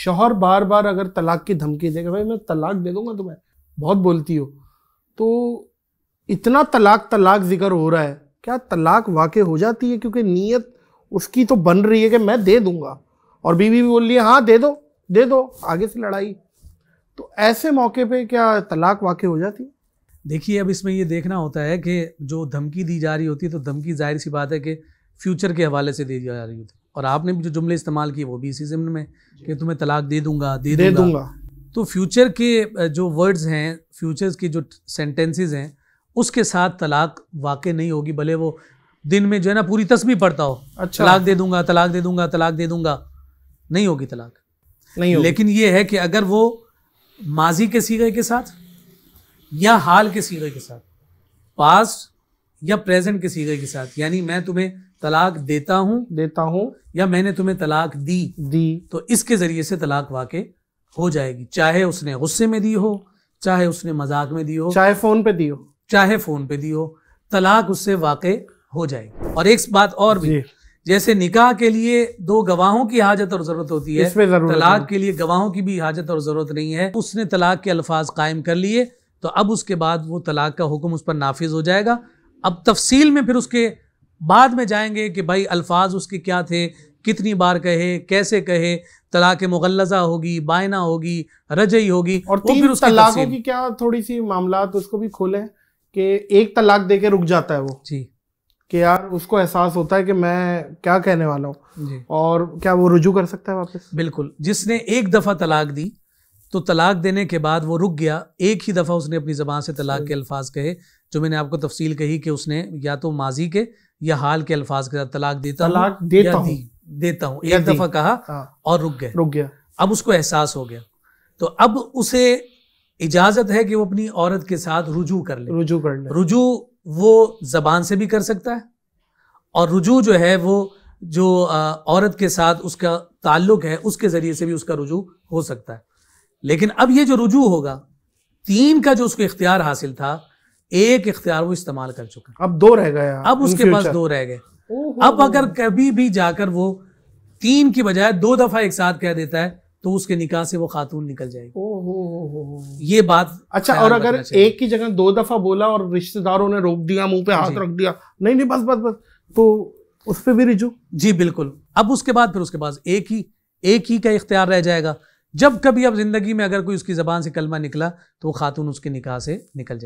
शौहर बार बार अगर तलाक की धमकी देगा, भाई मैं तलाक दे दूंगा तुम्हें, बहुत बोलती हो, तो इतना तलाक तलाक जिक्र हो रहा है, क्या तलाक वाकई हो जाती है? क्योंकि नीयत उसकी तो बन रही है कि मैं दे दूंगा, और बीवी भी बोल रही है हाँ दे दो, आगे से लड़ाई, तो ऐसे मौके पे क्या तलाक वाकई हो जाती है? देखिए, अब इसमें ये देखना होता है कि जो धमकी दी जा रही होती है, तो धमकी जाहिर सी बात है कि फ्यूचर के हवाले से दी जा रही होती है, और आपने भी जो जुमले इस्तेमाल किए वो भी इसी ज़िम्न में कि तुम्हें तलाक दे दूंगा। तो फ्यूचर के जो वर्ड्स हैं, फ्यूचर्स की जो सेंटेंसेस हैं, उसके साथ तलाक वाकई नहीं होगी, भले वो दिन में जो है ना पूरी तस्बीह पढ़ता हो, अच्छा तलाक दे दूंगा, तलाक दे दूंगा, तलाक दे दूंगा, नहीं होगी तलाक, नहीं होगी। लेकिन ये है कि अगर वो माजी के सीगे के साथ या हाल के सीगे के साथ, पास्ट या प्रेजेंट के सीगे के साथ, यानी मैं तुम्हें तलाक देता हूं या मैंने तुम्हें तलाक दी, तो इसके जरिए से तलाक वाकई हो जाएगी, चाहे उसने गुस्से में दी हो, चाहे उसने मजाक में दी हो, चाहे फोन पे दी हो, तलाक उससे वाकई हो जाएगी। और एक बात और भी, जैसे निकाह के लिए 2 गवाहों की हाजत और जरूरत होती है, तलाक के लिए गवाहों की भी हाजत और जरूरत नहीं है। उसने तलाक के अल्फाज कायम कर लिए तो अब उसके बाद वो तलाक का हुक्म उस पर नाफिज हो जाएगा। अब तफसील में फिर उसके बाद में जाएंगे कि भाई अल्फाज उसके क्या थे, कितनी बार कहे, कैसे कहे, तलाक मुगल्लज़ा होगी, बायना होगी, रजई होगी, और 3 तलाकों की क्या थोड़ी सी मामलात उसको भी खोले कि एक तलाक दे के रुक जाता है वो जी, कि यार उसको एहसास होता है कि मैं क्या कहने वाला हूँ, और क्या वो रुजू कर सकता है वापस? बिल्कुल। जिसने एक दफ़ा तलाक दी तो तलाक देने के बाद वो रुक गया, एक ही दफ़ा उसने अपनी ज़बान से तलाक के अल्फाज कहे, जो मैंने आपको तफसील कही कि उसने या तो माजी के या हाल के अल्फाज के साथ तलाक देता हूँ, एक दफ़ा कहा और रुक गया। अब उसको एहसास हो गया, तो अब उसे इजाज़त है कि वो अपनी औरत के साथ रुजू कर ले। रुजू वो ज़बान से भी कर सकता है, और रुजू जो है वो जो औरत के साथ उसका ताल्लुक है उसके ज़रिए से भी उसका रुजू हो सकता है। लेकिन अब ये जो रुजू होगा, 3 का जो उसको इख्तियार हासिल था, 1 इख्तियार वो इस्तेमाल कर चुका, अब 2 रह गए, अब उसके पास 2 रह गए। अब अगर कभी भी जाकर वो 3 की बजाय 2 दफ़ा एक साथ कह देता है तो उसके निकाह से वो खातून निकल जाएगी। ये बात अच्छा। और अगर एक की जगह 2 दफ़ा बोला और रिश्तेदारों ने रोक दिया, मुंह पे हाथ रख दिया, नहीं बस, तो उस पर भी रिजू? जी बिल्कुल। अब उसके बाद फिर उसके पास एक ही का इख्तियार रह जाएगा। जब कभी अब जिंदगी में अगर कोई उसकी ज़बान से कलमा निकला तो वो खातून उसके निकाह से निकल जाए।